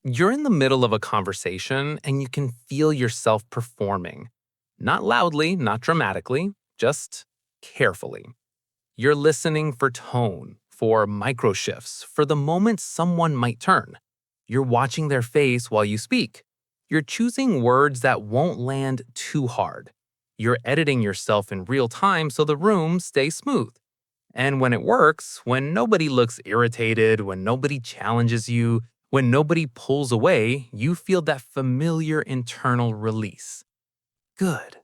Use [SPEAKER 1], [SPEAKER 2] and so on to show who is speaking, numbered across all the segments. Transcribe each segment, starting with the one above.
[SPEAKER 1] You're in the middle of a conversation and you can feel yourself performing. Not loudly, not dramatically, just carefully. You're listening for tone, for micro shifts, for the moment someone might turn. You're watching their face while you speak. You're choosing words that won't land too hard. You're editing yourself in real time so the room stays smooth. And when it works, when nobody looks irritated, when nobody challenges you, when nobody pulls away, you feel that familiar internal release. Good.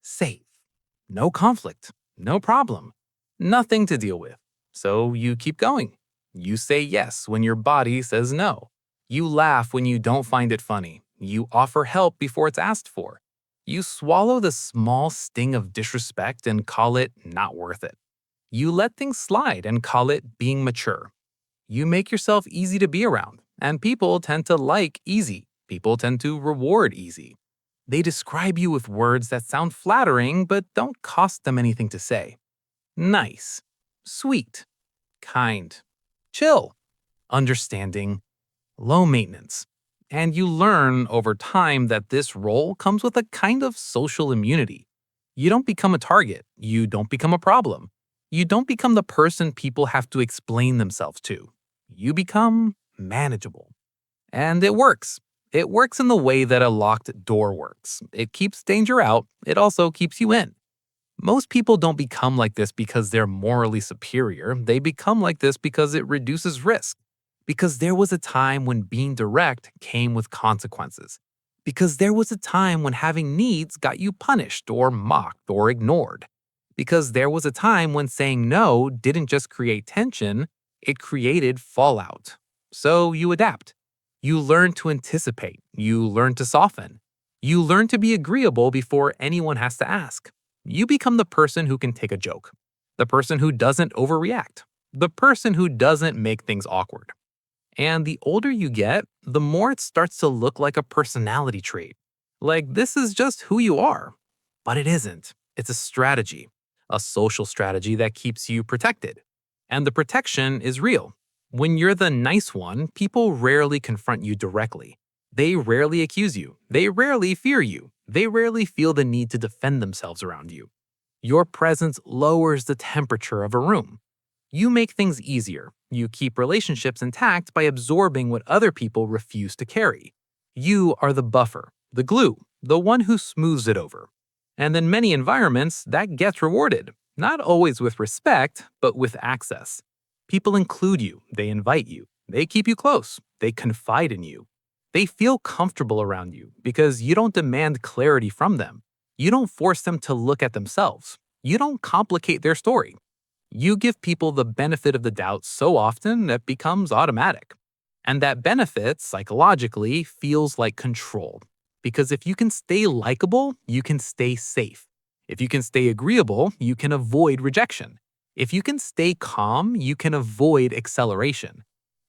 [SPEAKER 1] Safe. No conflict. No problem. Nothing to deal with. So you keep going. You say yes when your body says no. You laugh when you don't find it funny. You offer help before it's asked for. You swallow the small sting of disrespect and call it not worth it. You let things slide and call it being mature. You make yourself easy to be around, and people tend to like easy. People tend to reward easy. They describe you with words that sound flattering but don't cost them anything to say. Nice, sweet, kind, chill, understanding, low maintenance. And you learn over time that this role comes with a kind of social immunity. You don't become a target. You don't become a problem. You don't become the person people have to explain themselves to. You become manageable. And it works. It works in the way that a locked door works. It keeps danger out. It also keeps you in. Most people don't become like this because they're morally superior. They become like this because it reduces risk. Because there was a time when being direct came with consequences. Because there was a time when having needs got you punished or mocked or ignored. Because there was a time when saying no didn't just create tension, it created fallout. So you adapt. You learn to anticipate. You learn to soften. You learn to be agreeable before anyone has to ask. You become the person who can take a joke, the person who doesn't overreact, the person who doesn't make things awkward. And the older you get, the more it starts to look like a personality trait. Like this is just who you are. But it isn't. It's a strategy, a social strategy that keeps you protected. And the protection is real. When you're the nice one, people rarely confront you directly. They rarely accuse you. They rarely fear you. They rarely feel the need to defend themselves around you. Your presence lowers the temperature of a room. You make things easier. You keep relationships intact by absorbing what other people refuse to carry. You are the buffer, the glue, the one who smooths it over. And in many environments, that gets rewarded, not always with respect, but with access. People include you, they invite you, they keep you close, they confide in you. They feel comfortable around you because you don't demand clarity from them. You don't force them to look at themselves. You don't complicate their story. You give people the benefit of the doubt so often that it becomes automatic. And that benefit, psychologically, feels like control. Because if you can stay likable, you can stay safe. If you can stay agreeable, you can avoid rejection. If you can stay calm, you can avoid acceleration.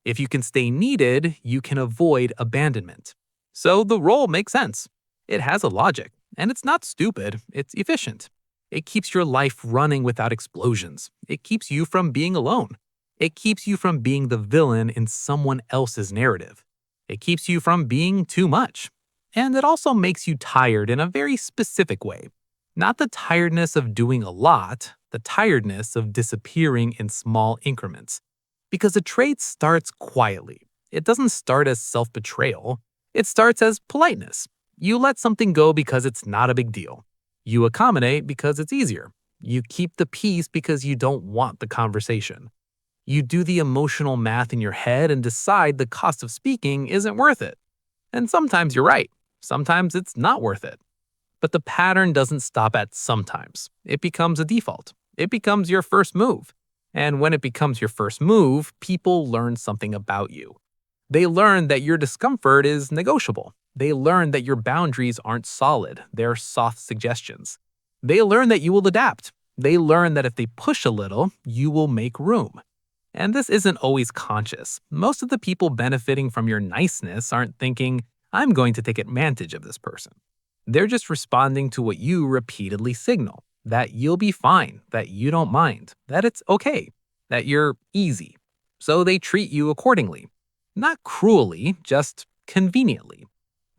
[SPEAKER 1] If you can stay needed, you can avoid abandonment. So the role makes sense. It has a logic, and it's not stupid, it's efficient. It keeps your life running without explosions. It keeps you from being alone. It keeps you from being the villain in someone else's narrative. It keeps you from being too much. And it also makes you tired in a very specific way. Not the tiredness of doing a lot, the tiredness of disappearing in small increments. Because a trait starts quietly. It doesn't start as self-betrayal. It starts as politeness. You let something go because it's not a big deal. You accommodate because it's easier. You keep the peace because you don't want the conversation. You do the emotional math in your head and decide the cost of speaking isn't worth it. And sometimes you're right. Sometimes it's not worth it. But the pattern doesn't stop at sometimes. It becomes a default. It becomes your first move. And when it becomes your first move, people learn something about you. They learn that your discomfort is negotiable. They learn that your boundaries aren't solid, they're soft suggestions. They learn that you will adapt. They learn that if they push a little, you will make room. And this isn't always conscious. Most of the people benefiting from your niceness aren't thinking, I'm going to take advantage of this person. They're just responding to what you repeatedly signal, that you'll be fine, that you don't mind, that it's okay, that you're easy. So they treat you accordingly. Not cruelly, just conveniently.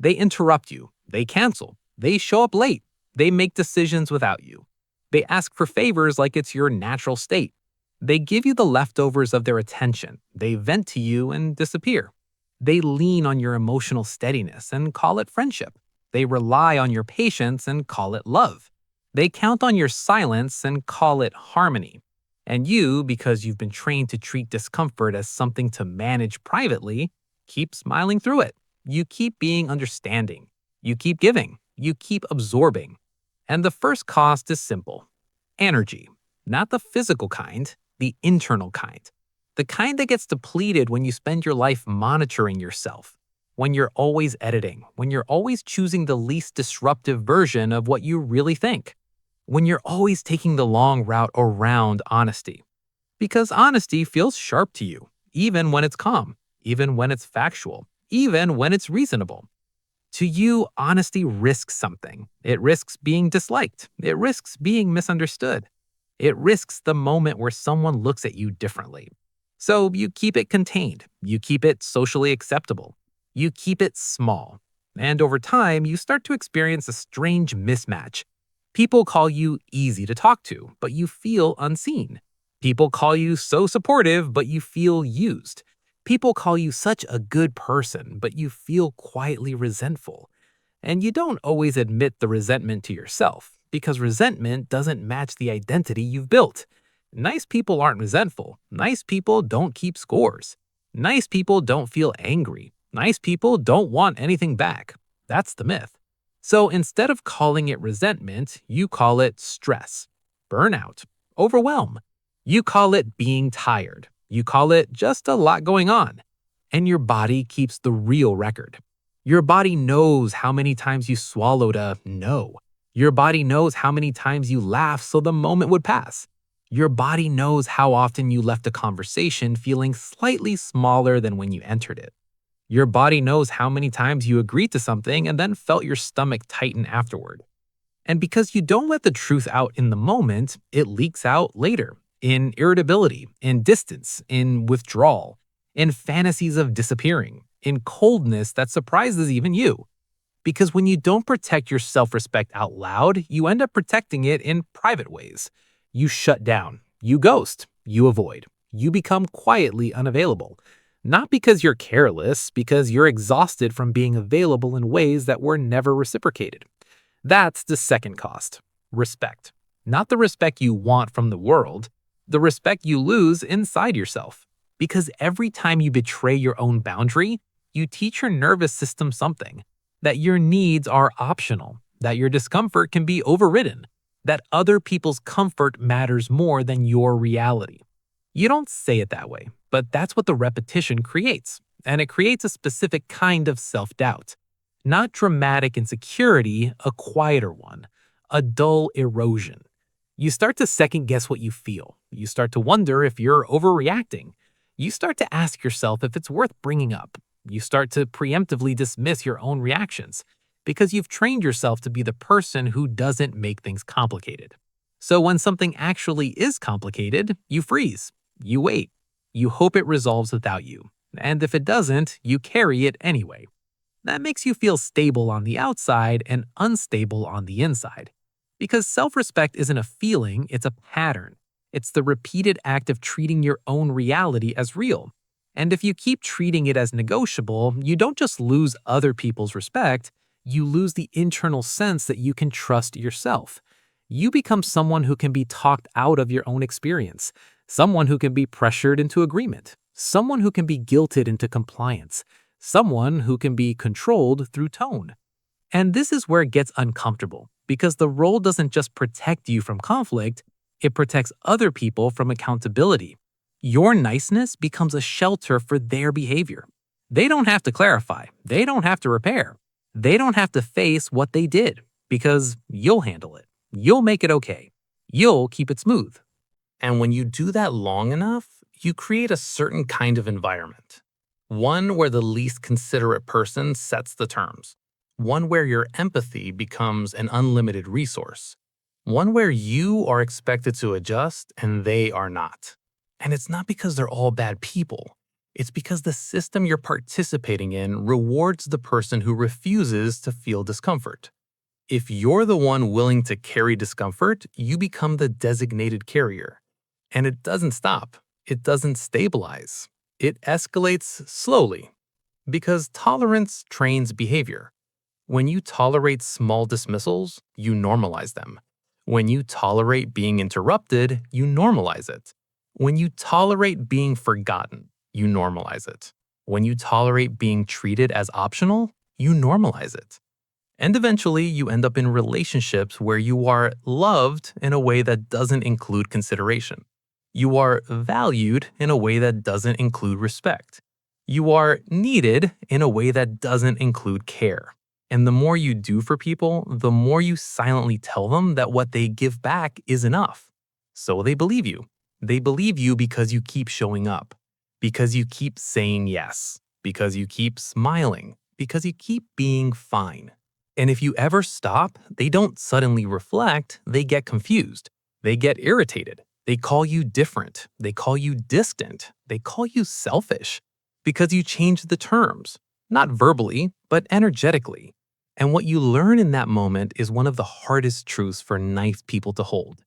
[SPEAKER 1] They interrupt you, they cancel, they show up late, they make decisions without you. They ask for favors like it's your natural state. They give you the leftovers of their attention, they vent to you and disappear. They lean on your emotional steadiness and call it friendship. They rely on your patience and call it love. They count on your silence and call it harmony. And you, because you've been trained to treat discomfort as something to manage privately, keep smiling through it. You keep being understanding. You keep giving. You keep absorbing. And the first cost is simple: energy. Not the physical kind, the internal kind. The kind that gets depleted when you spend your life monitoring yourself, when you're always editing, when you're always choosing the least disruptive version of what you really think, when you're always taking the long route around honesty. Because honesty feels sharp to you, even when it's calm, even when it's factual, even when it's reasonable. To you, honesty risks something. It risks being disliked. It risks being misunderstood. It risks the moment where someone looks at you differently. So you keep it contained. You keep it socially acceptable. You keep it small. And over time, you start to experience a strange mismatch. People call you easy to talk to, but you feel unseen. People call you so supportive, but you feel used. People call you such a good person, but you feel quietly resentful. And you don't always admit the resentment to yourself, because resentment doesn't match the identity you've built. Nice people aren't resentful. Nice people don't keep scores. Nice people don't feel angry. Nice people don't want anything back. That's the myth. So instead of calling it resentment, you call it stress, burnout, overwhelm. You call it being tired. You call it just a lot going on. And your body keeps the real record. Your body knows how many times you swallowed a no. Your body knows how many times you laughed so the moment would pass. Your body knows how often you left a conversation feeling slightly smaller than when you entered it. Your body knows how many times you agreed to something and then felt your stomach tighten afterward. And because you don't let the truth out in the moment, it leaks out later in irritability, in distance, in withdrawal, in fantasies of disappearing, in coldness that surprises even you. Because when you don't protect your self-respect out loud, you end up protecting it in private ways. You shut down, you ghost, you avoid, you become quietly unavailable. Not because you're careless, because you're exhausted from being available in ways that were never reciprocated. That's the second cost: respect. Not the respect you want from the world, the respect you lose inside yourself. Because every time you betray your own boundary, you teach your nervous system something: that your needs are optional, that your discomfort can be overridden, that other people's comfort matters more than your reality. You don't say it that way, but that's what the repetition creates, and it creates a specific kind of self-doubt. Not dramatic insecurity, a quieter one, a dull erosion. You start to second guess what you feel. You start to wonder if you're overreacting. You start to ask yourself if it's worth bringing up. You start to preemptively dismiss your own reactions because you've trained yourself to be the person who doesn't make things complicated. So when something actually is complicated, you freeze, you wait, you hope it resolves without you. And if it doesn't, you carry it anyway. That makes you feel stable on the outside and unstable on the inside. Because self-respect isn't a feeling, it's a pattern. It's the repeated act of treating your own reality as real. And if you keep treating it as negotiable, you don't just lose other people's respect, you lose the internal sense that you can trust yourself. You become someone who can be talked out of your own experience, someone who can be pressured into agreement, someone who can be guilted into compliance, someone who can be controlled through tone. And this is where it gets uncomfortable, because the role doesn't just protect you from conflict, it protects other people from accountability. Your niceness becomes a shelter for their behavior. They don't have to clarify. They don't have to repair. They don't have to face what they did, because you'll handle it. You'll make it okay. You'll keep it smooth. And when you do that long enough, you create a certain kind of environment. One where the least considerate person sets the terms. One where your empathy becomes an unlimited resource. One where you are expected to adjust and they are not. And it's not because they're all bad people. It's because the system you're participating in rewards the person who refuses to feel discomfort. If you're the one willing to carry discomfort, you become the designated carrier. And it doesn't stop. It doesn't stabilize. It escalates slowly because tolerance trains behavior. When you tolerate small dismissals, you normalize them. When you tolerate being interrupted, you normalize it. When you tolerate being forgotten, you normalize it. When you tolerate being treated as optional, you normalize it. And eventually, you end up in relationships where you are loved in a way that doesn't include consideration. You are valued in a way that doesn't include respect. You are needed in a way that doesn't include care. And the more you do for people, the more you silently tell them that what they give back is enough. So they believe you. They believe you because you keep showing up, because you keep saying yes, because you keep smiling, because you keep being fine. And if you ever stop, they don't suddenly reflect, they get confused. They get irritated. They call you different. They call you distant. They call you selfish because you change the terms, not verbally, but energetically. And what you learn in that moment is one of the hardest truths for nice people to hold.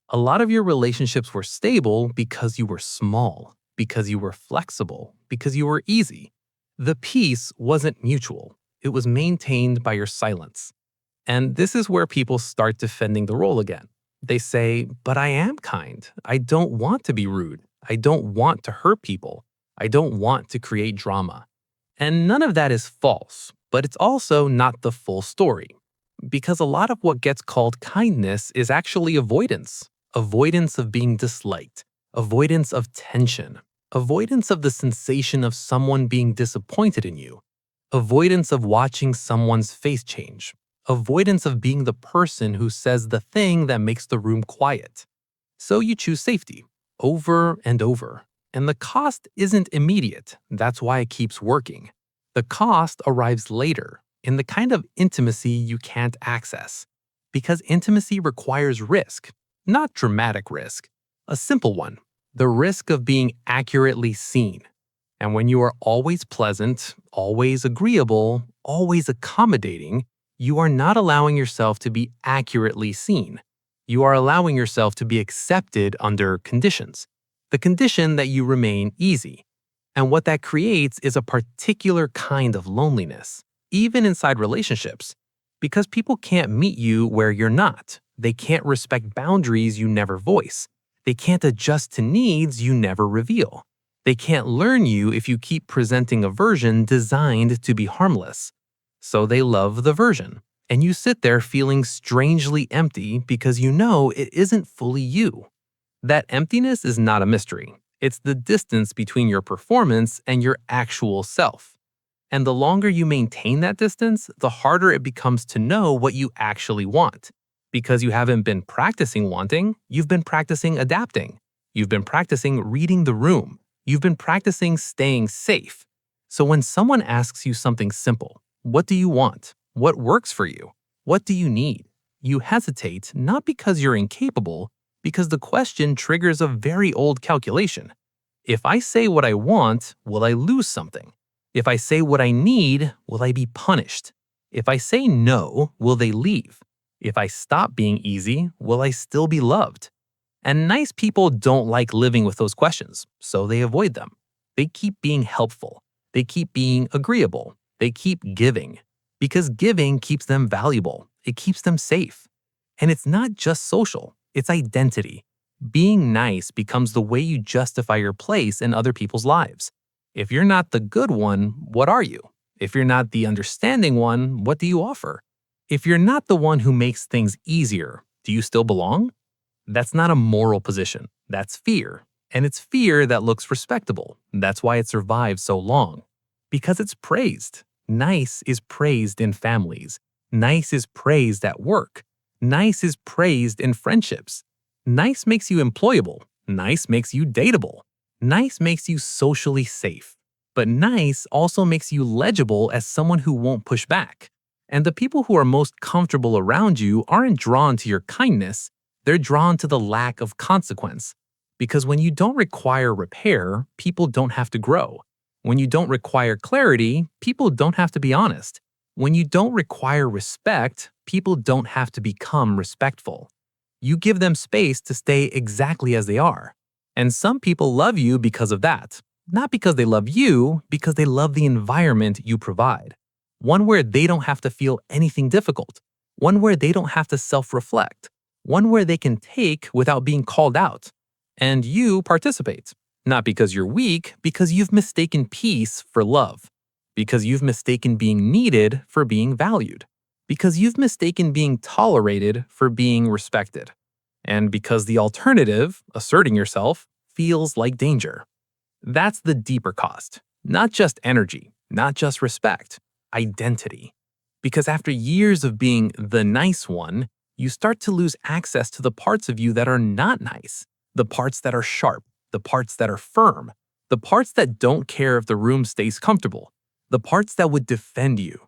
[SPEAKER 1] A lot of your relationships were stable because you were small, because you were flexible, because you were easy. The peace wasn't mutual. It was maintained by your silence. And this is where people start defending the role again. They say, but I am kind. I don't want to be rude. I don't want to hurt people. I don't want to create drama. And none of that is false, but it's also not the full story. Because a lot of what gets called kindness is actually avoidance. Avoidance of being disliked. Avoidance of tension. Avoidance of the sensation of someone being disappointed in you. Avoidance of watching someone's face change. Avoidance of being the person who says the thing that makes the room quiet. So you choose safety, over and over. And the cost isn't immediate. That's why it keeps working. The cost arrives later, in the kind of intimacy you can't access. Because intimacy requires risk, not dramatic risk. A simple one, the risk of being accurately seen. And when you are always pleasant, always agreeable, always accommodating, you are not allowing yourself to be accurately seen. You are allowing yourself to be accepted under conditions. The condition that you remain easy. And what that creates is a particular kind of loneliness, even inside relationships, because people can't meet you where you're not. They can't respect boundaries you never voice. They can't adjust to needs you never reveal. They can't learn you if you keep presenting a version designed to be harmless. So they love the version, and you sit there feeling strangely empty because you know it isn't fully you. That emptiness is not a mystery. It's the distance between your performance and your actual self. And the longer you maintain that distance, the harder it becomes to know what you actually want. Because you haven't been practicing wanting, you've been practicing adapting. You've been practicing reading the room. You've been practicing staying safe. So when someone asks you something simple, what do you want? What works for you? What do you need? You hesitate not because you're incapable, because the question triggers a very old calculation. If I say what I want, will I lose something? If I say what I need, will I be punished? If I say no, will they leave? If I stop being easy, will I still be loved? And nice people don't like living with those questions, so they avoid them. They keep being helpful. They keep being agreeable. They keep giving. Because giving keeps them valuable. It keeps them safe. And it's not just social, it's identity. Being nice becomes the way you justify your place in other people's lives. If you're not the good one, what are you? If you're not the understanding one, what do you offer? If you're not the one who makes things easier, do you still belong? That's not a moral position. That's fear. And it's fear that looks respectable. That's why it survived so long. Because it's praised. Nice is praised in families. Nice is praised at work. Nice is praised in friendships. Nice makes you employable. Nice makes you dateable. Nice makes you socially safe. But nice also makes you legible as someone who won't push back. And the people who are most comfortable around you aren't drawn to your kindness, they're drawn to the lack of consequence. Because when you don't require repair, people don't have to grow. When you don't require clarity, people don't have to be honest. When you don't require respect, people don't have to become respectful. You give them space to stay exactly as they are. And some people love you because of that. Not because they love you, because they love the environment you provide. One where they don't have to feel anything difficult. One where they don't have to self-reflect. One where they can take without being called out. And you participate. Not because you're weak, because you've mistaken peace for love. Because you've mistaken being needed for being valued. Because you've mistaken being tolerated for being respected. And because the alternative, asserting yourself, feels like danger. That's the deeper cost. Not just energy, not just respect, identity. Because after years of being the nice one, you start to lose access to the parts of you that are not nice, the parts that are sharp, the parts that are firm, the parts that don't care if the room stays comfortable, the parts that would defend you.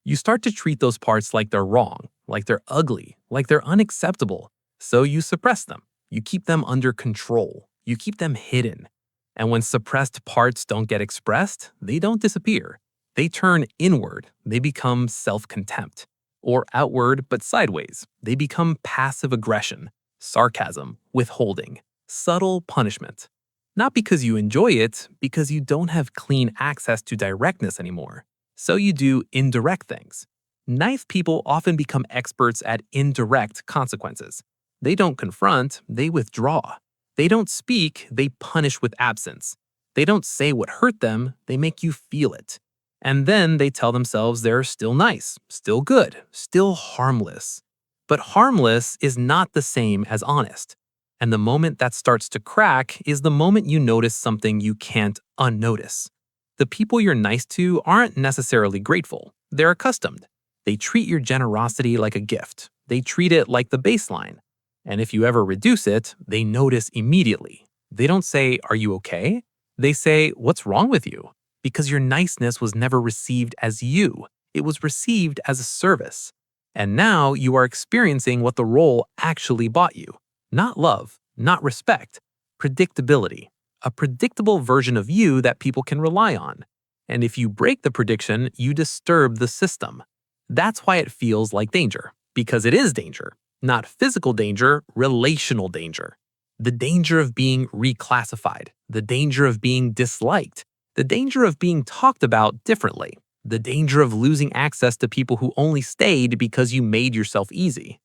[SPEAKER 1] You start to treat those parts like they're wrong, like they're ugly, like they're unacceptable. So you suppress them. You keep them under control. You keep them hidden. And when suppressed parts don't get expressed, they don't disappear. They turn inward. They become self-contempt. Or outward but sideways. They become passive aggression, sarcasm, withholding, subtle punishment. Not because you enjoy it, because you don't have clean access to directness anymore. So you do indirect things. Nice people often become experts at indirect consequences. They don't confront, they withdraw. They don't speak, they punish with absence. They don't say what hurt them, they make you feel it. And then they tell themselves they're still nice, still good, still harmless. But harmless is not the same as honest. And the moment that starts to crack is the moment you notice something you can't unnotice. The people you're nice to aren't necessarily grateful. They're accustomed. They treat your generosity like a gift. They treat it like the baseline. And if you ever reduce it, they notice immediately. They don't say, "Are you okay?" They say, "What's wrong with you?" Because your niceness was never received as you. It was received as a service. And now you are experiencing what the role actually bought you. Not love, not respect, predictability. A predictable version of you that people can rely on. And if you break the prediction, you disturb the system. That's why it feels like danger. Because it is danger. Not physical danger, relational danger. The danger of being reclassified. The danger of being disliked. The danger of being talked about differently. The danger of losing access to people who only stayed because you made yourself easy.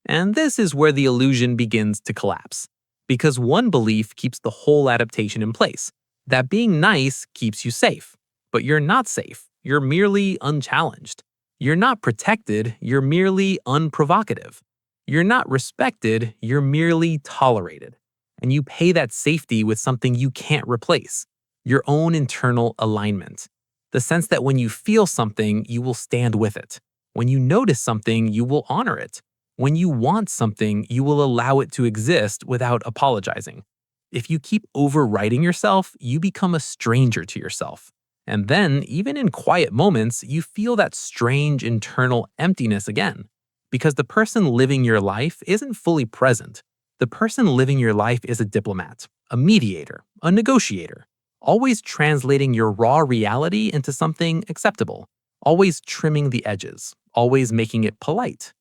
[SPEAKER 1] And this is where the illusion begins to collapse. Because one belief keeps the whole adaptation in place. That being nice keeps you safe. But you're not safe. You're merely unchallenged. You're not protected. You're merely unprovocative. You're not respected. You're merely tolerated. And you pay that safety with something you can't replace. Your own internal alignment. The sense that when you feel something, you will stand with it. When you notice something, you will honor it. When you want something, you will allow it to exist without apologizing. If you keep overriding yourself, you become a stranger to yourself. And then, even in quiet moments, you feel that strange internal emptiness again. Because the person living your life isn't fully present. The person living your life is a diplomat, a mediator, a negotiator, always translating your raw reality into something acceptable, always trimming the edges, always making it polite.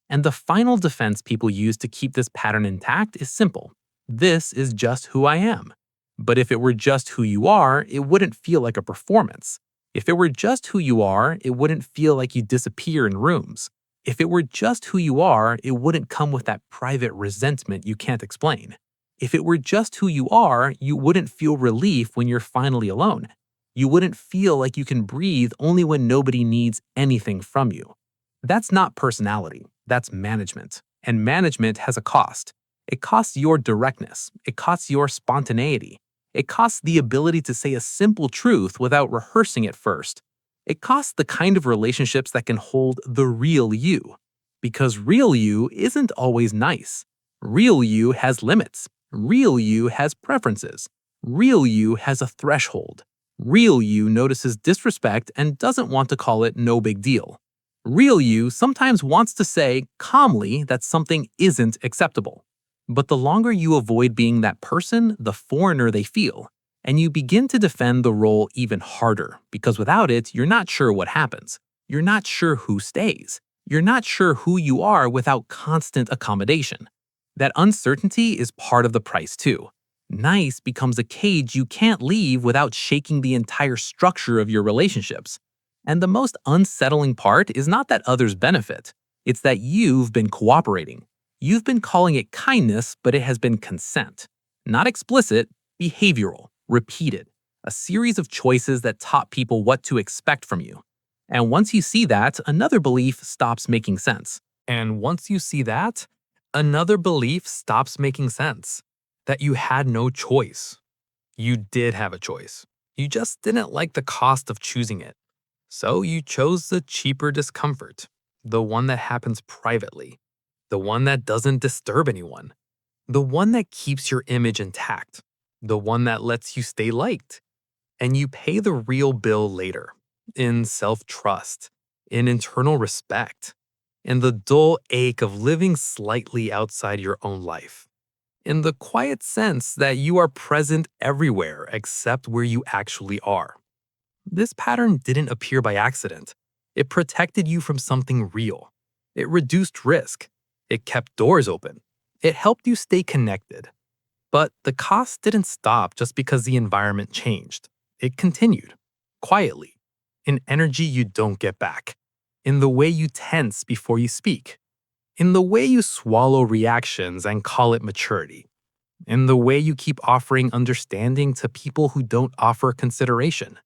[SPEAKER 1] And the final defense people use to keep this pattern intact is simple. This is just who I am. But if it were just who you are, it wouldn't feel like a performance. If it were just who you are, it wouldn't feel like you disappear in rooms. If it were just who you are, it wouldn't come with that private resentment you can't explain. If it were just who you are, you wouldn't feel relief when you're finally alone. You wouldn't feel like you can breathe only when nobody needs anything from you. That's not personality. That's management. And management has a cost. It costs your directness. It costs your spontaneity. It costs the ability to say a simple truth without rehearsing it first. It costs the kind of relationships that can hold the real you. Because real you isn't always nice. Real you has limits. Real you has preferences. Real you has a threshold. Real you notices disrespect and doesn't want to call it no big deal. Real you sometimes wants to say calmly that something isn't acceptable. But the longer you avoid being that person, the foreigner they feel. And you begin to defend the role even harder because without it, you're not sure what happens. You're not sure who stays. You're not sure who you are without constant accommodation. That uncertainty is part of the price too. Nice becomes a cage you can't leave without shaking the entire structure of your relationships. And the most unsettling part is not that others benefit, it's that you've been cooperating. You've been calling it kindness, but it has been consent. Not explicit, behavioral, repeated. A series of choices that taught people what to expect from you. And once you see that, another belief stops making sense. And once you see that, another belief stops making sense. That you had no choice. You did have a choice. You just didn't like the cost of choosing it. So you chose the cheaper discomfort, the one that happens privately, the one that doesn't disturb anyone, the one that keeps your image intact, the one that lets you stay liked. And you pay the real bill later, in self-trust, in internal respect, in the dull ache of living slightly outside your own life, in the quiet sense that you are present everywhere except where you actually are. This pattern didn't appear by accident. It protected you from something real. It reduced risk. It kept doors open. It helped you stay connected. But the cost didn't stop just because the environment changed. It continued, quietly, in energy you don't get back, in the way you tense before you speak, in the way you swallow reactions and call it maturity, in the way you keep offering understanding to people who don't offer consideration.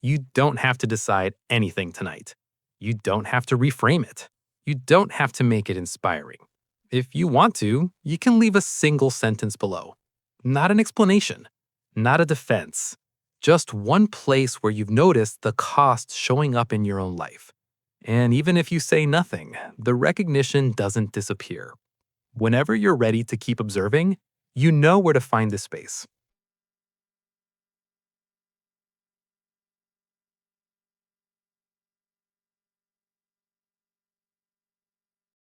[SPEAKER 1] You don't have to decide anything tonight. You don't have to reframe it. You don't have to make it inspiring. If you want to, you can leave a single sentence below. Not an explanation, not a defense, just one place where you've noticed the cost showing up in your own life. And even if you say nothing, the recognition doesn't disappear. Whenever you're ready to keep observing, you know where to find this space.